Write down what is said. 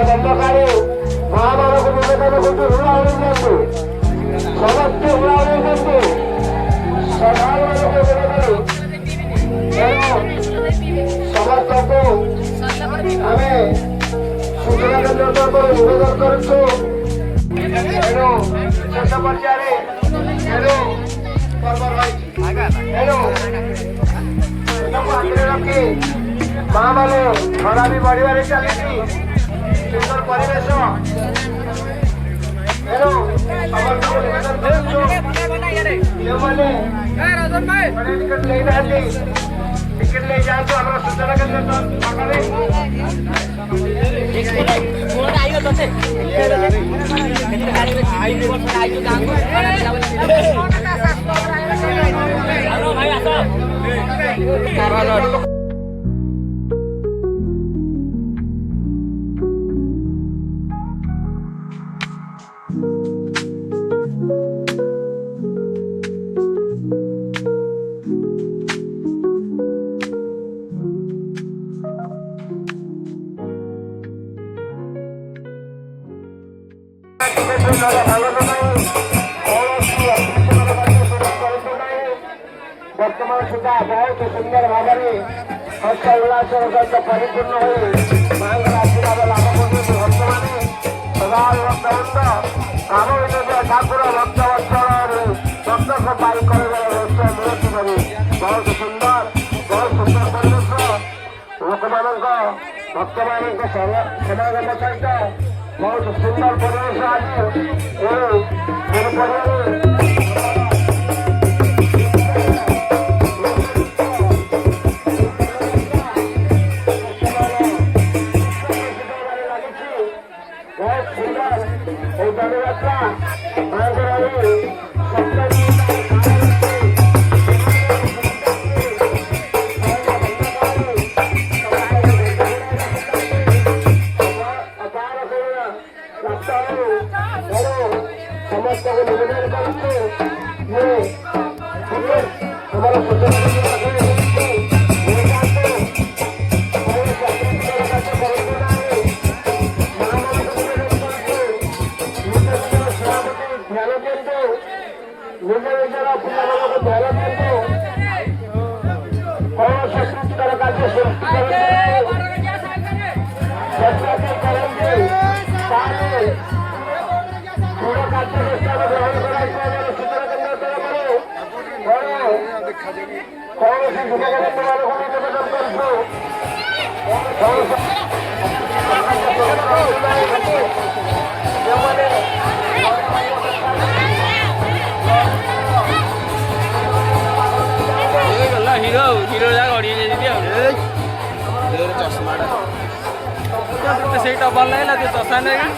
ଦଣ୍ଡକାରୀ ମହାମାନଙ୍କୁ ନିବେଦନ କରୁଛୁ ଋଣ ଆଣିଛନ୍ତି ସମସ୍ତେ ଋଣ ଆଣିଛନ୍ତି ସାଧାରଣମାନଙ୍କୁ ନିବେଦନ ତେଣୁ ସମସ୍ତଙ୍କୁ ଆମେ ସୂଚନା କେନ୍ଦ୍ର ତରଫରୁ ନିବେଦନ କରୁଛୁ ତେଣୁ ଶେଷ ପର୍ଯ୍ୟାୟରେ ତେଣୁ ପର୍ବ ରହିଛି ତେଣୁ ସେଟାକୁ ଆଖିରେ ରଖି ମା ମାନେ ଖରା ବି ବଢିବାରେ ଚାଲିଛି ସୁନ୍ଦର ପରିବେଶ ତେଣୁ ସମସ୍ତଙ୍କୁ ନିବେଦନ କରୁଛୁ ଯେଉଁମାନେ ଟିକେଟ ନେଇନାହାନ୍ତି ଟିକେଟ ନେଇଯାଆନ୍ତୁ ଆମର ସୂଚନା କେନ୍ଦ୍ର ପାଖରେ ବର୍ତ୍ତମାନ ସୁଦ୍ଧା ବହୁତ ସୁନ୍ଦର ଭାବରେ ହର୍ଷ ଉଲ୍ଲାସର ସହିତ ପରିପୂର୍ଣ୍ଣ ହୋଇ ମାଙ୍କର ଆଶୀର୍ବାଦ ଲାଭ କରୁଛନ୍ତି ଭକ୍ତମାନେ ଭକ୍ତବୃନ୍ଦ ଆମ ବିଜୟ ଠାକୁର ଭକ୍ତ ବତ୍ସଳରେ ଭକ୍ତଙ୍କ ପାଇ କରିବାର ନିଶ୍ଚୟ ନିରତି କରି ବହୁତ ସୁନ୍ଦର ପରିବେଶ ଲୋକମାନଙ୍କ ଭକ୍ତମାନଙ୍କ ସମାଗମ ସହିତ ବହୁତ ସୁନ୍ଦର ପରିବେଶ ଆଜି ସମସ୍ତଙ୍କୁ ନିବେଦନ କରୁଛୁ ଆମର ନିଜ ନିଜର ପିଲାମାନଙ୍କୁ ଧ୍ୟାନ ଦିଅନ୍ତୁ କୌଣସି ସୃଷ୍ଟିକର କାର୍ଯ୍ୟ ସୃଷ୍ଟି କରନ୍ତି ତାହେଲେ ଦୃଢ଼ କାର୍ଯ୍ୟାନୁଷ୍ଠାନ ଗ୍ରହଣ କରାଯିବ ସୂଚନା କେନ୍ଦ୍ର ତରଫରୁ କୌଣସି ଯୁବକମାନଙ୍କୁ ନିବେଦନ କରୁଛୁ ଯେଉଁମାନେ हिरो हिरो जा गड़ी चश्मा से डबल लगेगा तो चश्मा नहीं